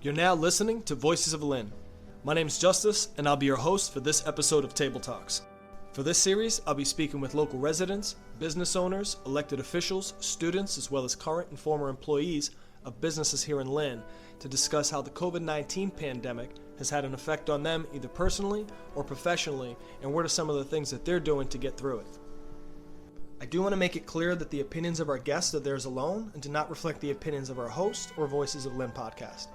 You're now listening to Voices of Lynn. My name is Justice, and I'll be your host for this episode of Table Talks. For this series, I'll be speaking with local residents, business owners, elected officials, students, as well as current and former employees of businesses here in Lynn to discuss how the COVID-19 pandemic has had an effect on them either personally or professionally, and what are some of the things that they're doing to get through it. I do want to make it clear that the opinions of our guests are theirs alone and do not reflect the opinions of our host or Voices of Lynn podcast.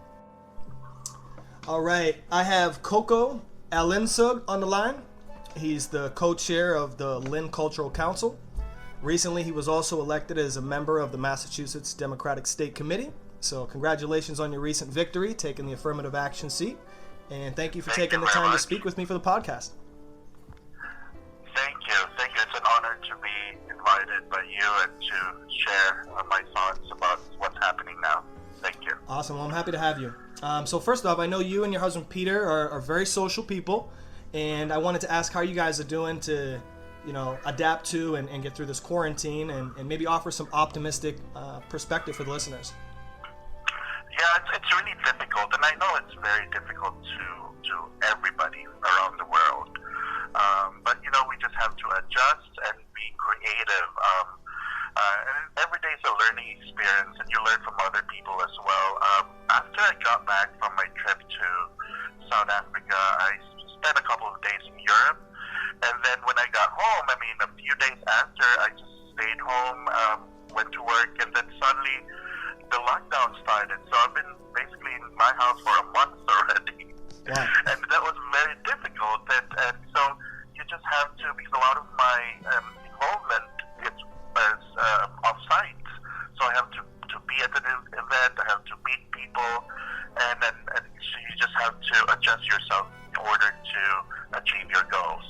All right, I have Coco Alinsug on the line. He's the co-chair of the Lynn Cultural Council. Recently, he was also elected as a member of the Massachusetts Democratic State Committee. So congratulations on your recent victory, taking the affirmative action seat. And thank you for taking the time to speak with me for the podcast. Thank you. It's an honor to be invited by you and to share my thoughts about what's happening now. Thank you. Awesome. Well, I'm happy to have you. So first off, I know you and your husband Peter are very social people, and I wanted to ask how you guys are doing to, adapt to and get through this quarantine and maybe offer some optimistic perspective for the listeners. Yeah, it's really difficult, and I know it's very difficult to everybody around the world. But we just have to adjust and be creative. And every day is a learning experience, and you learn from other people as well. After I got back from my trip to South Africa, I spent a couple of days in Europe, and then when I got home, a few days after, I just stayed home, went to work, and then suddenly the lockdown started. So I've been basically in my house for a month already. Wow. And that was very difficult. And so you just have to, because a lot of my involvement is off-site. So I have to be at an event, I have to meet people, and so you just have to adjust yourself in order to achieve your goals.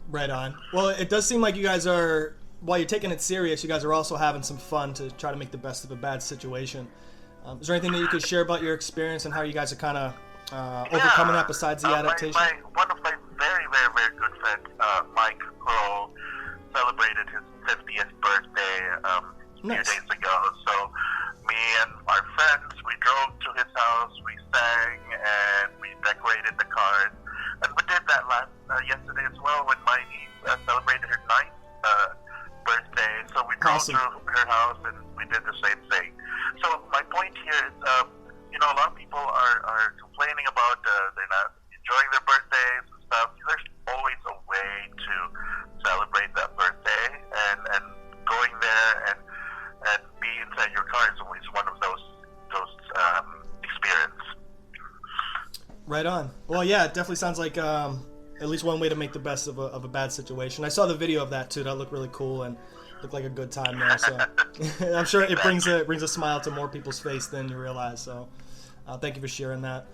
Right on. Well, it does seem like you guys are, while you're taking it serious, you guys are also having some fun to try to make the best of a bad situation. Is there anything that you could share about your experience and how you guys are kind of overcoming that besides the adaptation? One of my very, very, very good friends, Mike Coco, celebrated his 50th birthday a few days ago. So me and our friends, we drove to his house, we sang, and we decorated the cars. And we did that yesterday as well when my niece celebrated her 9th birthday. So we drove Awesome. through her house and we did the same thing. So my point here is, a lot of people are complaining about they're not enjoying their birthdays and stuff. There's always a way to celebrate that birthday, and going there and be inside your car is always one of those experiences. Right on. Well, yeah, it definitely sounds like at least one way to make the best of a bad situation. I saw the video of that too. That looked really cool and looked like a good time there. So I'm sure it brings a smile to more people's face than you realize. So thank you for sharing that.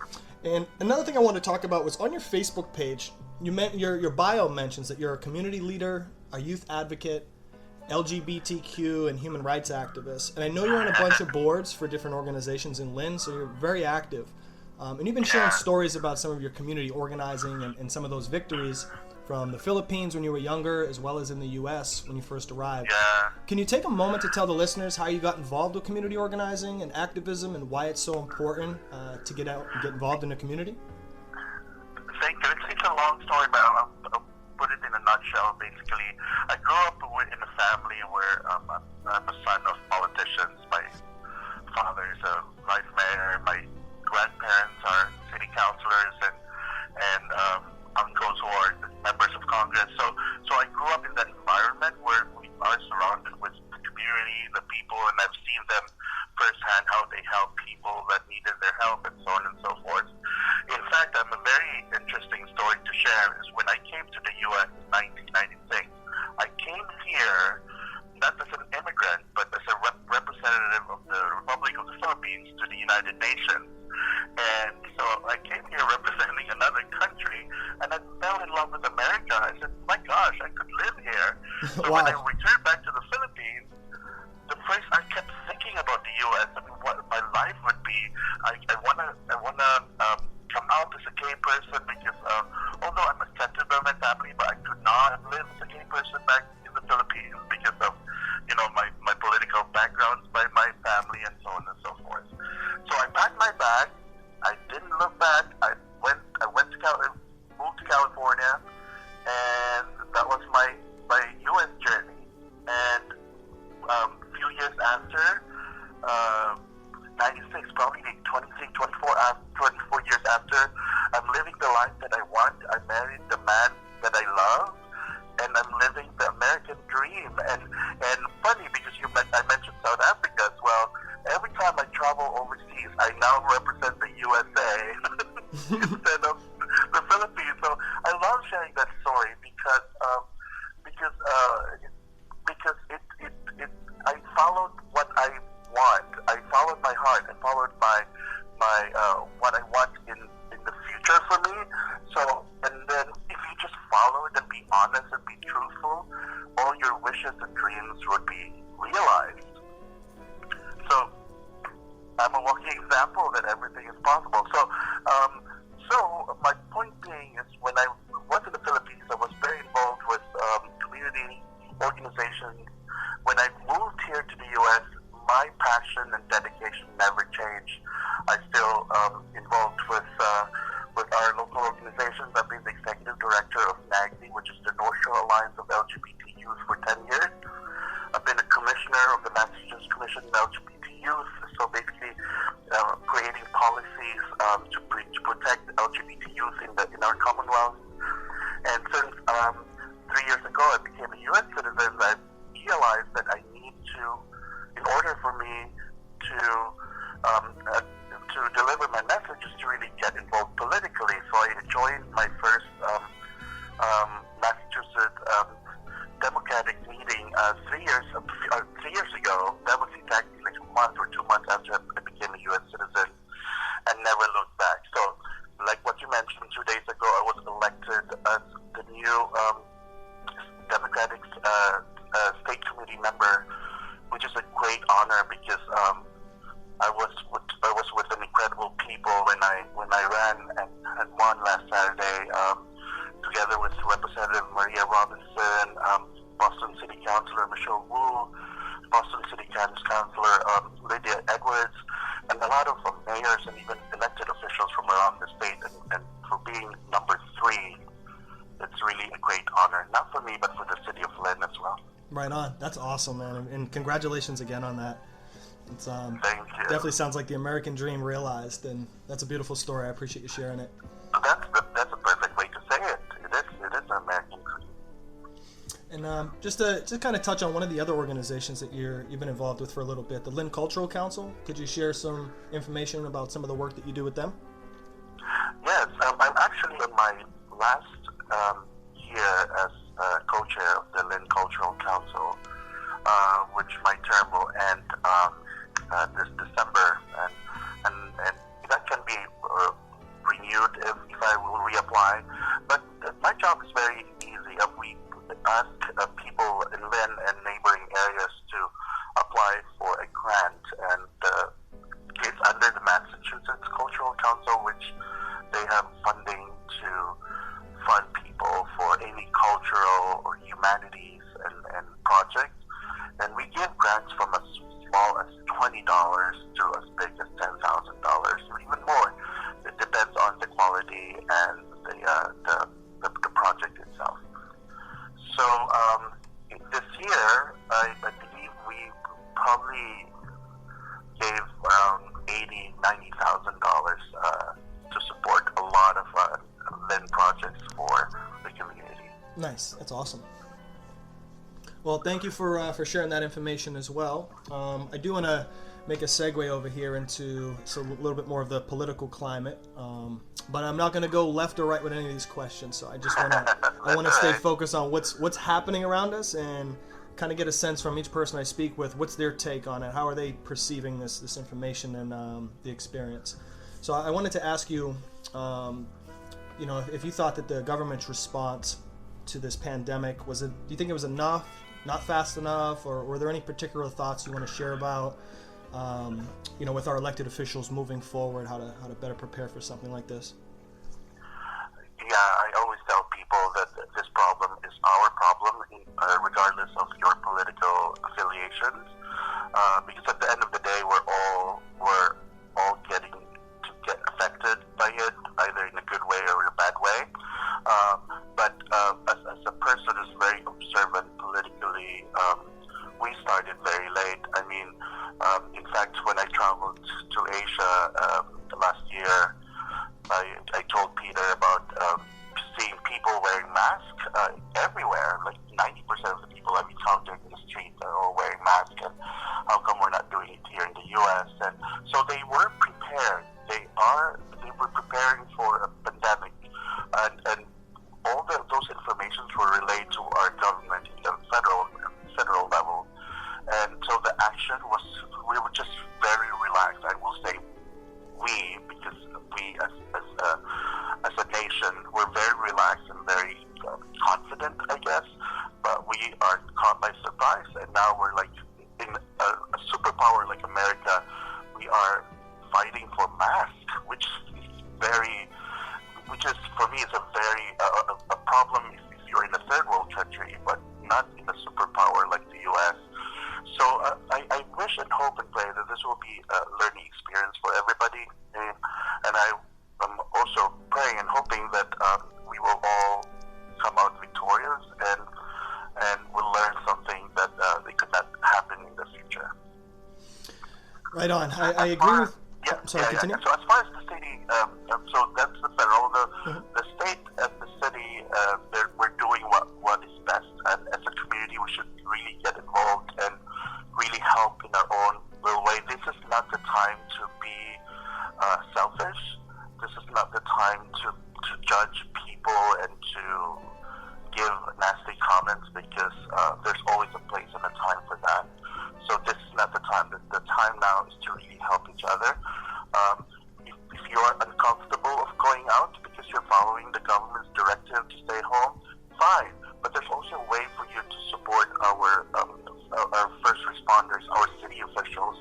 And another thing I wanted to talk about was on your Facebook page. Your bio mentions that you're a community leader, a youth advocate, LGBTQ and human rights activist. And I know you're on a bunch of boards for different organizations in Lynn, so you're very active. And you've been sharing stories about some of your community organizing and some of those victories from the Philippines when you were younger, as well as in the U.S. when you first arrived. Yeah. Can you take a moment to tell the listeners how you got involved with community organizing and activism and why it's so important to get out and get involved in the community? Thank you. It's a long story, but I'll put it in a nutshell. Basically, I grew up in a family where I'm a son of politicians. My father is a vice mayor. My grandparents are city councilors and uncles who are members of Congress. So I grew up in that environment where we are surrounded with the community, the people, and I've seen them firsthand how they help people that needed their help and so on and so forth. In fact, I have a very interesting story to share. Is when I came to the U.S. in 1996, I came here not as an immigrant, but as a representative of the Republic of the Philippines to the United Nations. And so I came here representing another country, and I fell in love with America. I said, my gosh, I could live here. So Wow. when I returned back to the Philippines, I kept thinking about the U.S. What my life would be. I wanna come out as a gay person because although I'm accepted by my family, but I could not live as a gay person back in the Philippines because of my political backgrounds by my family and so on and so forth. So I packed my bag. few years after, 96, probably 23, 24 years after, I'm living the life that I want. I married the man that I love, and I'm living the American dream. And funny, because I mentioned South Africa as well. Every time I travel overseas, I now represent the USA instead of the Philippines. So I love sharing that story because I followed what I want. I followed my heart. I followed my what I want in the future for me. So, and then if you just follow it and be honest and be truthful, all your wishes and dreams would be realized. So I'm a walking example that everything is possible. So my point being is, when I was in the Philippines, I was very involved with community organizations. When I moved here to the U.S., my passion and dedication never changed. I still involved with our local organizations. I've been the executive director of NAGD, which is the North Shore Alliance of LGBT Youth, for 10 years. I've been a commissioner of the Massachusetts Commission on LGBT Youth, so basically creating policies to protect LGBT youth in our Commonwealth. And since 3 years ago I became a U.S. citizen, I realized that I need to, in order for me to deliver my messages, to really get involved politically. So I joined my first Massachusetts Democratic meeting 3 years ago. That was exactly like a month or 2 months after I became a U.S. citizen, and never looked back. So, like what you mentioned, 2 days ago, I was elected as the new Democratic State Committee member, which is a great honor because I was with an incredible people when I ran and won last Saturday, together with Representative Maria Robinson, Boston City Councilor Michelle Wu, Boston City Councilor Lydia Edwards, and a lot of mayors and even elected officials from around the state. And for being number 3, it's really a great honor, not for me, but for the city of Lynn as well. Right on. That's awesome, man. And congratulations again on that. It's Thank you. Definitely sounds like the American dream realized, and that's a beautiful story. I appreciate you sharing it. That's a perfect way to say it. It is an American dream. And just to kind of touch on one of the other organizations that you've been involved with for a little bit, the Lynn Cultural Council. Could you share some information about some of the work that you do with them? Yes, I'm actually in my last year as co-chair of the Lynn Cultural Council, which my term will end this December, and that can be renewed if I will reapply. But my job is very easy. We ask people in Lynn and neighboring areas to apply for a grant, and it's under the Massachusetts Cultural Council, which they have funding to fund people for any cultural or humanities and projects. And we give grants from as small as $20 to as big as $10,000 or even more. It depends on the quality and the project itself. So this year, I believe we probably gave around $90,000 to support a lot of Lynn projects for the community. Nice. That's awesome. Well, thank you for sharing that information as well. I do want to make a segue over here into a little bit more of the political climate, but I'm not going to go left or right with any of these questions. So I just want to stay focused on what's happening around us and kind of get a sense from each person I speak with. What's their take on it? How are they perceiving this information and the experience? So I wanted to ask you, if you thought that the government's response to this pandemic do you think it was enough? Not fast enough, or were there any particular thoughts you want to share about, with our elected officials moving forward, how to better prepare for something like this? Yeah, I always tell people that this problem is our problem, regardless of your political affiliations, because at the end of the day, we're all getting to get affected by it, either in a good way or in a bad way. But as a person who's very observant politically, we started very late. I mean, in fact, when I traveled to Asia last year, I told Peter about seeing people wearing masks everywhere. Like 90% of the people I've encountered in the street are all wearing masks, and how come we're not doing it here in the U.S.? And so they were prepared. They were preparing for a pandemic, and all those informations were relayed to our government in the federal level. And so the action was, we were just very relaxed. I will say we, because we as a nation, we're very relaxed and very confident, I guess. But we are caught by surprise, and now we're like in a superpower like America. We are fighting for masks, which is for me is a very a problem if you're in a third world country, but not in a superpower like the U.S. So I wish and hope and pray that this will be a learning experience for everybody, and I'm also praying and hoping that we will all come out victorious and will learn something that they could not happen in the future. Right on. I agree with. Sorry, continue. So as far as the city, so that's the federal. The state and the city, we're doing what is best. And as a community, we should really get involved and really help in our own little way. This is not the time to be selfish. This is not the time to judge people and to give nasty comments, because there's always a place and a time for that. So this is not the time. The time now is to really help each other. If you're uncomfortable of going out because you're following the government's directive to stay home, fine. But there's also a way for you to support our first responders, our city officials.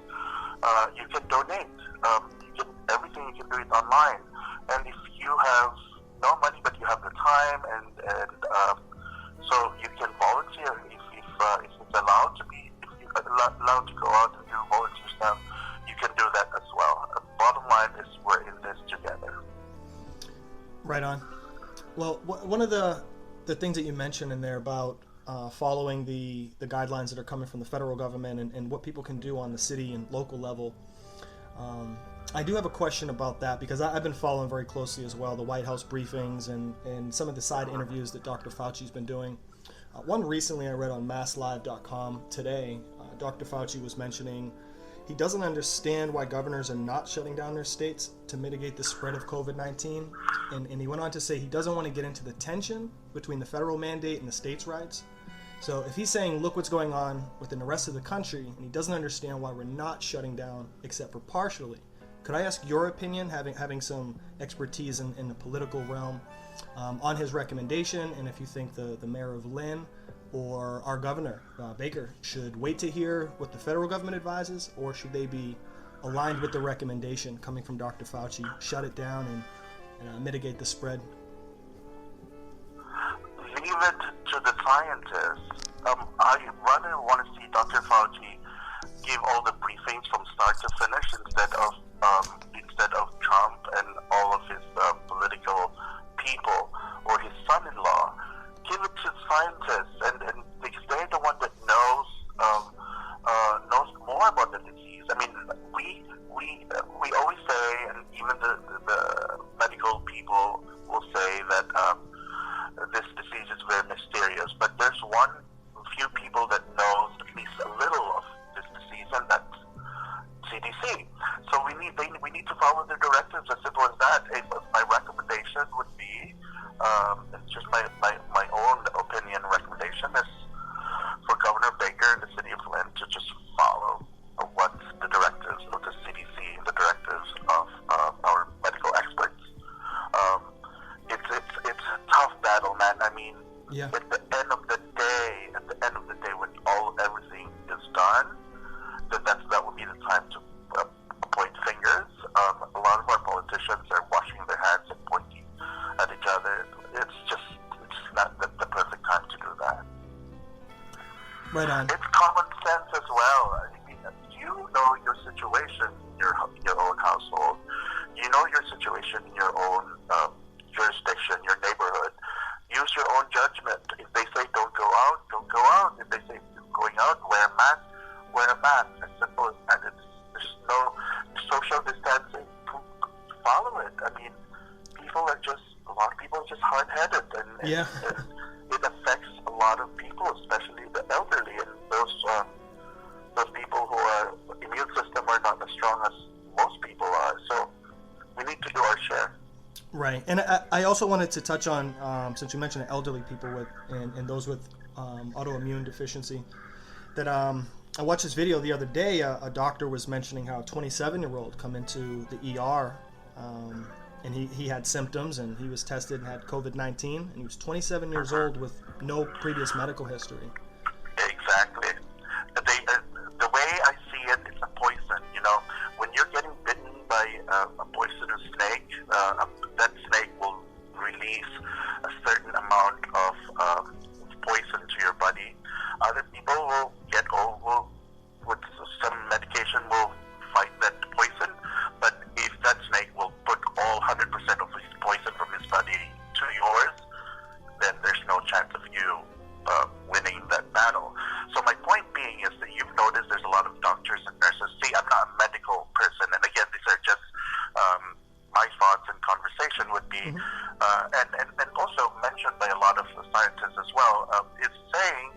You can donate. Everything you can do it online. And if you have no money but you have the time, and so you can volunteer if it's allowed to be. If you're allowed to go out and do volunteer stuff, you can do that as well. Bottom line is we're in this together. Right on. Well, one of the things that you mentioned in there about following the guidelines that are coming from the federal government and what people can do on the city and local level, I do have a question about that, because I've been following very closely as well the White House briefings and some of the side interviews that Dr. Fauci's been doing. One recently I read on masslive.com today, Dr. Fauci was mentioning he doesn't understand why governors are not shutting down their states to mitigate the spread of COVID-19. And he went on to say he doesn't want to get into the tension between the federal mandate and the states' rights. So if he's saying, look what's going on within the rest of the country, and he doesn't understand why we're not shutting down except for partially, could I ask your opinion, having some expertise in the political realm, on his recommendation, and if you think the mayor of Lynn or our governor, Baker, should wait to hear what the federal government advises, or should they be aligned with the recommendation coming from Dr. Fauci, shut it down and mitigate the spread? Leave it to the scientists. I rather want to see Dr. Fauci give all the briefings from start to finish instead of Trump and all of his political people or his son-in-law. Give it to scientists, and because they're the one that knows more about the disease. I mean, we always say, and even the medical people will say that this disease is very mysterious. But there's few people that knows at least a little of this disease, and that's CDC. So we need to follow their directives, as simple as that. My recommendation would be, it's just my own opinion recommendation, is for Governor Baker and the city of Lynn to just follow what the directives of the CDC and the directives of our medical experts. It's a tough battle, man. I mean, yeah. At the end of the day, when everything is done, that would be the time to point fingers. A lot of our politicians are washing their hands and pointing at each other. It's not the perfect time to do that. Right on. It's common sense as well. I mean, you know your situation in your own household. You know your situation in your own jurisdiction, your neighborhood. Use your own judgment. wear a mask. As simple as that. There's no social distancing. Follow it. I mean, a lot of people are just hard-headed, and Yeah. it affects a lot of people, especially the elderly and those people who are immune system are not as strong as most people are. So we need to do our share. Right, and I also wanted to touch on, since you mentioned elderly people with and those with autoimmune deficiency, that I watched this video the other day. A doctor was mentioning how a 27-year-old come into the ER, and he had symptoms, and he was tested and had COVID-19, and he was 27 years old with no previous medical history. Exactly. The way I see it, it's a poison. You know, when you're getting bitten by a poisonous snake, that snake will release a certain amount of poison to your body. Other people will get with some medication will fight that poison, but if that snake will put all 100% of his poison from his body to yours, then there's no chance of you winning that battle. So my point being is that you've noticed there's a lot of doctors and nurses. See, I'm not a medical person, and again, these are just my thoughts and conversation would be, and also mentioned by a lot of scientists as well, is saying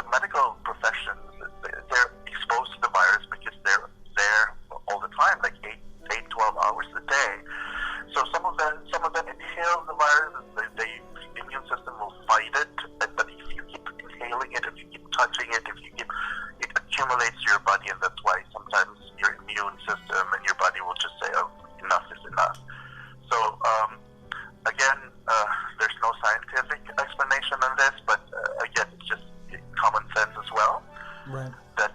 the medical professions, they're exposed to the virus because they're there all the time, like 12 hours a day. So some of them inhale the virus, the immune system will fight it, but if you keep inhaling it, if you keep touching it, it accumulates to your body, and that's why sometimes your immune system and your body will just say, oh, enough is enough. So, again, there's no scientific explanation on this, but again, it's just common sense as well. Right. That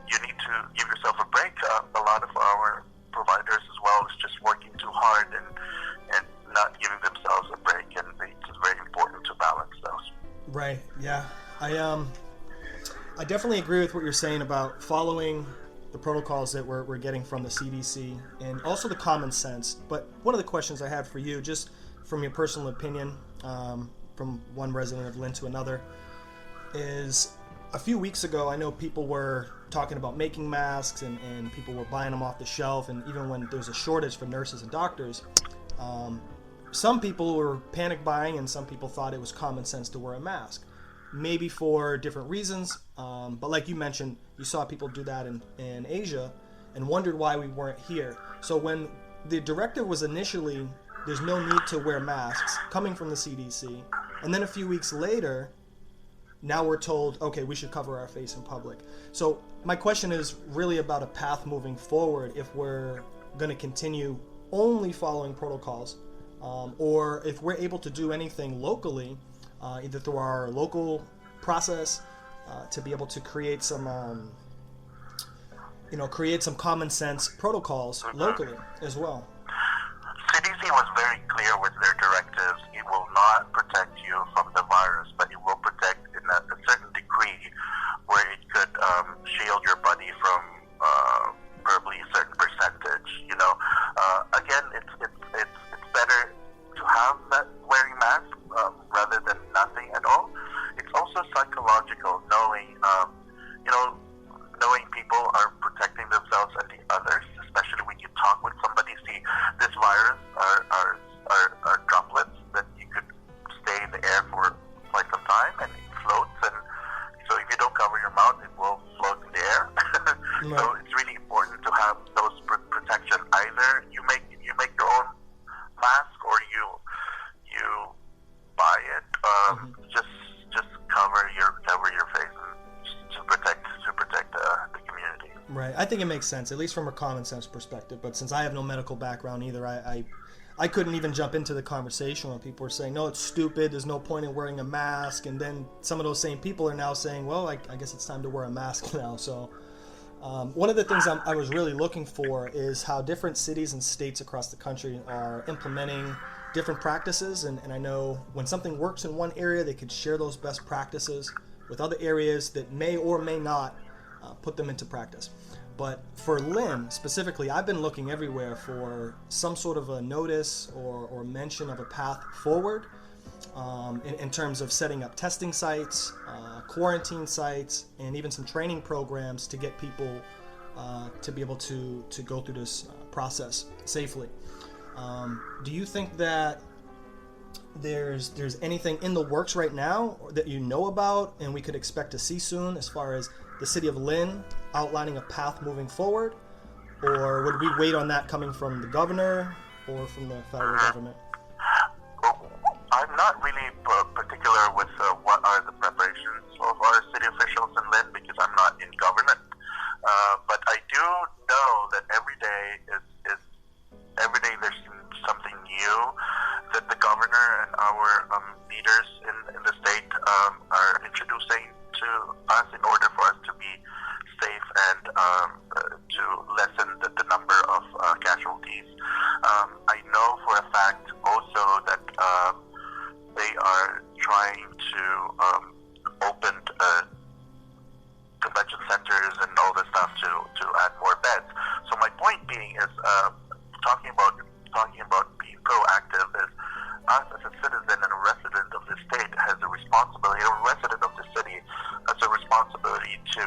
you need to give yourself a break. A lot of our providers as well is just working too hard and not giving themselves a break, and it's very important to balance those. Right. Yeah. I definitely agree with what you're saying about following the protocols that we're getting from the CDC and also the common sense. But one of the questions I had for you, just from your personal opinion, from one resident of Lynn to another, is a few weeks ago, I know people were talking about making masks and people were buying them off the shelf, and even when there's a shortage for nurses and doctors, some people were panic buying and some people thought it was common sense to wear a mask, maybe for different reasons, but like you mentioned, you saw people do that in Asia and wondered why we weren't here. So when the directive was initially, there's no need to wear masks, coming from the CDC, and then a few weeks later, now we're told, okay, we should cover our face in public. So my question is really about a path moving forward, if we're going to continue only following protocols, or if we're able to do anything locally, either through our local process, to be able to create some common sense protocols locally as well. CDC was very clear with their directives. It will not protect you from the virus, but it will protect in a certain degree where it could shield your body from probably a certain percentage. You know, again, it's better to have that wearing mask rather than nothing at all. It's also psychological, knowing people are protecting themselves and the others, especially when you talk with somebody. See, this virus are droplets that you could stay in the air for quite some time, and it floats, and so if you don't cover your mouth, it will float in the air. Right. So it's really important to have those protection. Either you make your own mask, or you buy it. Just cover your face to protect the community. Right. I think it makes sense, at least from a common sense perspective. But since I have no medical background either, I couldn't even jump into the conversation when people were saying, no, it's stupid, there's no point in wearing a mask. And then some of those same people are now saying, well, I guess it's time to wear a mask now. So one of the things I was really looking for is how different cities and states across the country are implementing different practices. And I know when something works in one area, they could share those best practices with other areas that may or may not put them into practice. But for Lynn specifically, I've been looking everywhere for some sort of a notice or mention of a path forward. in terms of setting up testing sites, quarantine sites, and even some training programs to get people to be able to go through this process safely. Do you think that there's anything in the works right now that you know about and we could expect to see soon as far as the city of Lynn outlining a path moving forward? Or would we wait on that coming from the governor or from the federal government? I'm not really particular with what are the preparations of our city officials in Lynn because I'm not in government. But I do know that every day there's something new that the governor and our leaders in the state are introducing to us in order for us to be safe and to lessen the number of casualties. I know for a fact also that they are trying to open convention centers and all this stuff to add more beds. So my point being is talking about being proactive is us as a citizen and a resident of the state has a responsibility, a resident of the city has a responsibility to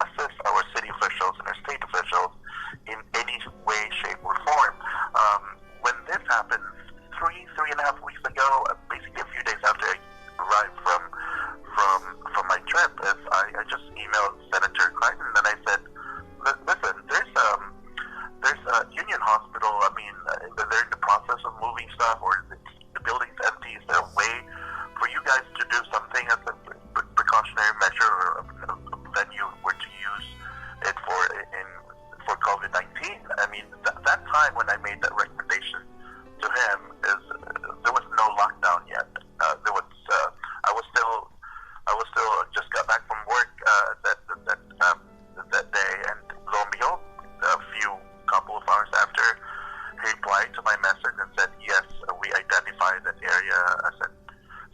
assist our city officials and our state officials in any way, shape, or form. When this happened, three and a half weeks ago, basically a few days after I arrived from my trip, I just emailed Senator Crichton and I said, listen, there's a Union Hospital. I mean, they're in the process of moving stuff, or the building's empty. Is there a way for you guys to do something as a precautionary measure, or a venue were to use it for COVID-19? I mean, that time when I made that recommendation to him, there was no lockdown yet. I was still just got back from work that day, and lo and behold, couple of hours after, he replied to my message and said, yes, we identified that area. I said,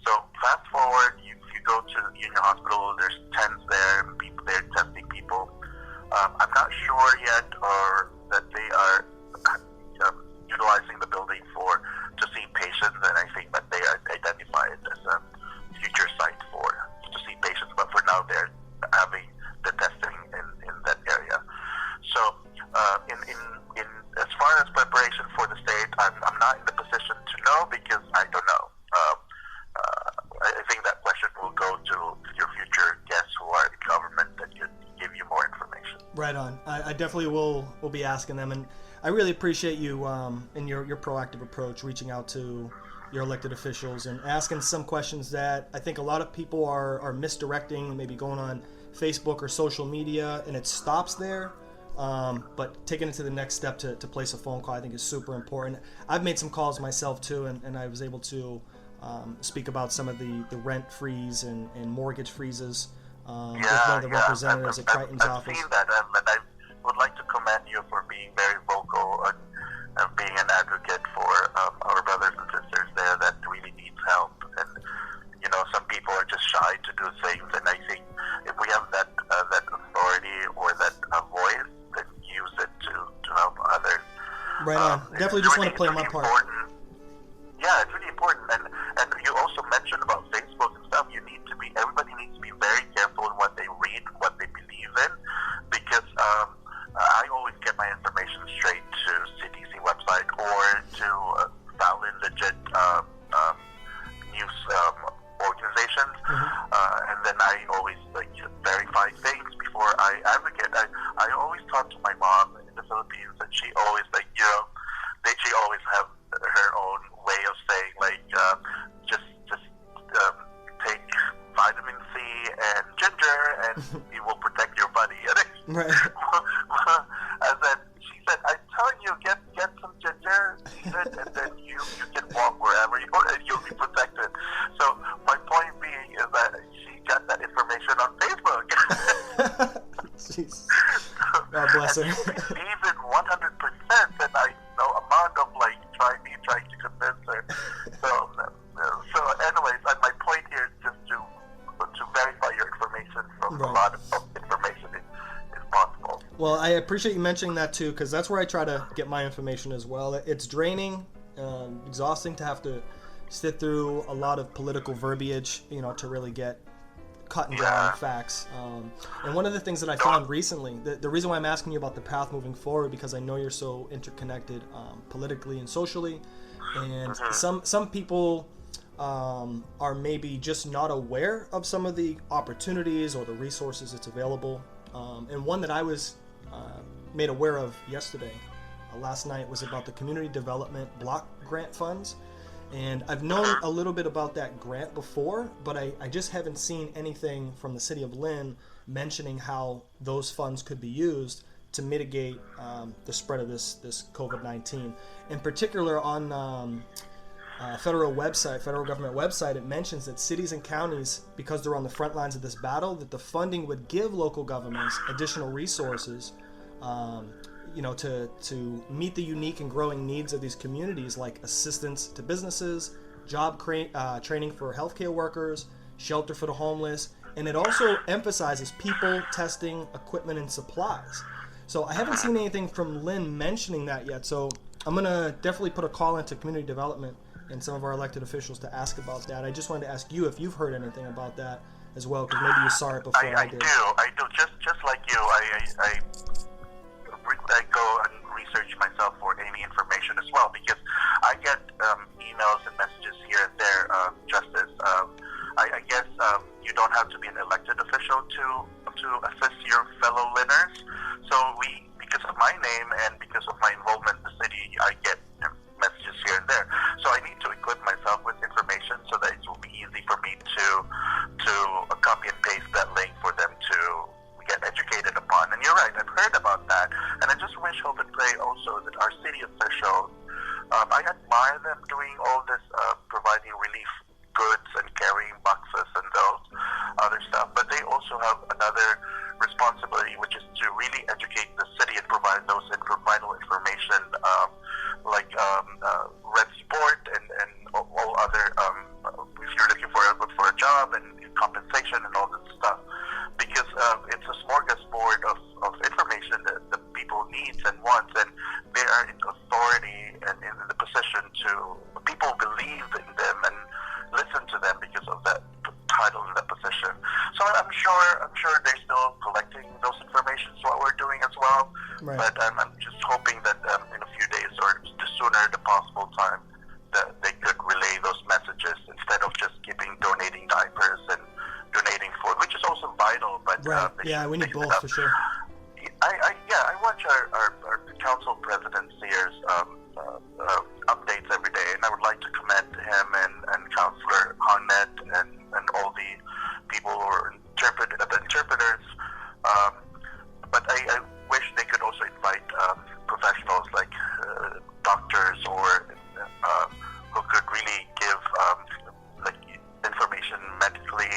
so fast forward, if you go to Union Hospital, there's tents there, people there testing people. I'm not sure yet or that they are utilizing the building to see patients, and I think that they identify it as a future site to see patients, but for now they're having the testing in that area. So in as far as preparation for the state, I'm not in the position to know because I don't know. I think that question will go to your future guests who are in government that could give you more information. Right on. I definitely will be asking them, and I really appreciate you in your proactive approach, reaching out to your elected officials and asking some questions that I think a lot of people are misdirecting, maybe going on Facebook or social media, and it stops there. But taking it to the next step to place a phone call, I think is super important. I've made some calls myself too, and I was able to speak about some of the rent freeze and mortgage freezes with one of the representatives at Triton's office. I've seen that, and I would like to commend you for being very vocal and being an advocate for our brothers and sisters there that really needs help. And some people are just shy to do things, and I think if we have that authority or that voice, then use it to help others. Right on. Definitely just want to play my part. Important. Yeah, it's really important. And you also mentioned about Facebook and stuff. Everybody needs to be very careful in what they read, what they believe in, because I always get my information straight to CDC website or to valid, legit news organizations, and then I always verify things before I advocate. I always talk to my mom in the Philippines, and she always she always have her own way of saying just take vitamin C and ginger, and it will protect your body. Right. She said, I'm telling you, get some ginger, eat it, and then you can walk wherever you want, and you'll be protected. So my point being is that she got that information on Facebook. Jeez. God bless her. And you believe it 100%, and I know amount of trying to convince her. So anyways, my point here is just to verify your information from a lot of information is possible. Well, I appreciate you mentioning that too, because that's where I try to get my information as well. It's draining, exhausting to have to sit through a lot of political verbiage, to really get cut and dry facts. And one of the things that I found recently, the reason why I'm asking you about the path moving forward, because I know you're so interconnected politically and socially, and some people are maybe just not aware of some of the opportunities or the resources that's available. And one that I was made aware of yesterday, last night, was about the community development block grant funds. And I've known a little bit about that grant before, but I just haven't seen anything from the city of Lynn mentioning how those funds could be used to mitigate the spread of this COVID-19. In particular, on federal government website, it mentions that cities and counties, because they're on the front lines of this battle, that the funding would give local governments additional resources to meet the unique and growing needs of these communities, like assistance to businesses, job training for healthcare workers, shelter for the homeless, and it also emphasizes people, testing, equipment, and supplies. So I haven't seen anything from Lynn mentioning that yet, so I'm going to definitely put a call into community development and some of our elected officials to ask about that. I just wanted to ask you if you've heard anything about that as well, because maybe you saw it before I did. I do. Just like you, I go and research myself for any information as well, because I get emails and messages here and there. Justice, I guess you don't have to be an elected official to assist your fellow Lynners. So because of my name and because of my involvement in the city, I get messages here and there. So I need to equip myself with information so that it will be easy for me to copy and paste that link for them to get educated upon. And you're right, I've heard about that. And I just wish, hope, and pray also that our city officials, I admire them doing all this, providing relief goods and carrying boxes and those other stuff. But they also have another responsibility, which is to really educate the city and provide those vital information, like red sport and all other, if you're looking for a job and compensation and all this stuff. Because it's a smorgasbord of information that the people needs and wants, and they are in authority and in the position to, people believe in them and listen to them because of that title and that position. So I'm sure they're still collecting those information, so what we're doing as well. Right. But I'm just hoping that in a few days or the sooner the possible time that they could relay those messages instead of just donating diapers and donating food, which is also vital. But right. We need both for sure. I watch our council president Sears updates every day, and I would like to commend him and Councillor Honnet and all the people who are the interpreters. But I wish they could also invite professionals like doctors or who could really give like information medically.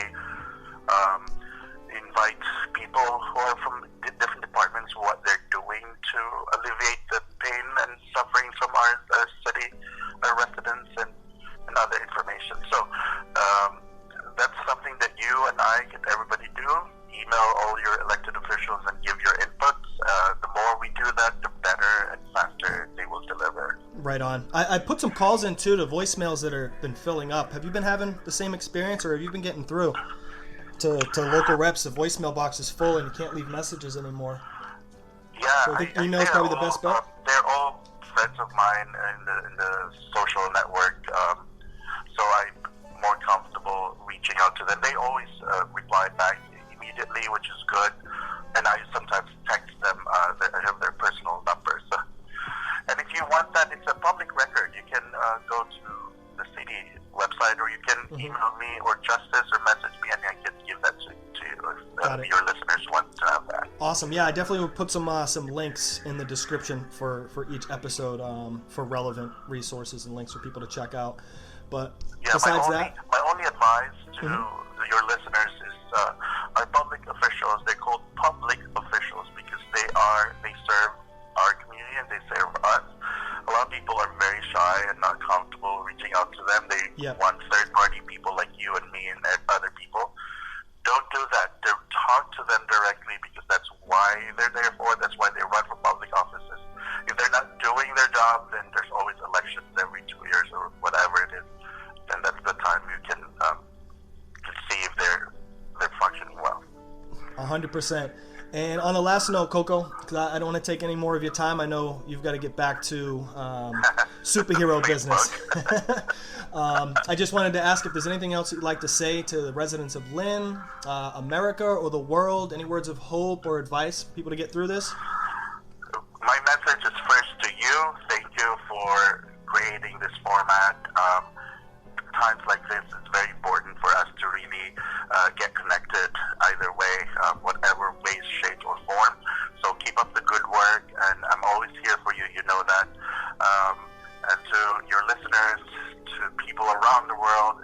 Invite people who are from different departments, what they're doing to alleviate the pain and suffering from our city, our residents, and other information. So that's something that you and I, everybody do. Email all your elected officials and give your inputs. The more we do that, the better and faster they will deliver. Right on. I put some calls in too to voicemails that have been filling up. Have you been having the same experience, or have you been getting through to local reps? The voicemail box is full and you can't leave messages anymore. Yeah, so I think email is probably the best bet. They're all friends of mine in the social network, so I'm more comfortable reaching out to them. They always reply back immediately, which is good, and I sometimes text them. I have their personal numbers. And if you want that, it's a public record. You can go to the city website, or you can email me or Justice or message me, and I can give that to you if your listeners want to have that. Awesome. Yeah, I definitely will put some links in the description for each episode for relevant resources and links for people to check out. But besides my only advice to your listeners is our public officials. They're called public officials because they serve our community and they serve us. A lot of people are very shy and not comfortable reaching out to them. They want third-party people like you and me and other people. Don't do that. Talk to them directly because that's why they're there for. That's why they run for public offices. If they're not doing their job, then there's always elections every 2 years or whatever it is. 100%. And on the last note, Coco, because I don't want to take any more of your time. I know you've got to get back to superhero business. I just wanted to ask if there's anything else you'd like to say to the residents of Lynn, America, or the world. Any words of hope or advice for people to get through this? My message is first to you. Thank you for creating this format. Times like this, it's very important for us to really get connected either way, whatever ways, shapes, or form. So keep up the good work, and I'm always here for you. You know that. And to your listeners, to people around the world,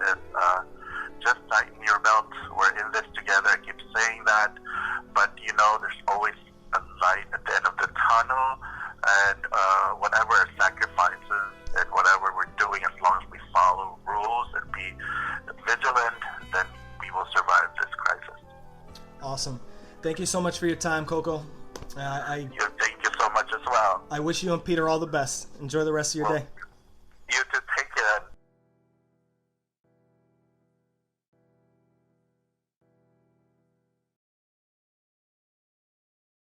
just tighten your belt. We're in this together. I keep saying that, but there's always a light at the end of the tunnel, and whatever our sacrifices and whatever we're doing, as long as we follow rules and be vigilant, then we will survive this crisis. Awesome. Thank you so much for your time, Coco. Thank you so much as well. I wish you and Peter all the best. Enjoy the rest of your day. You too.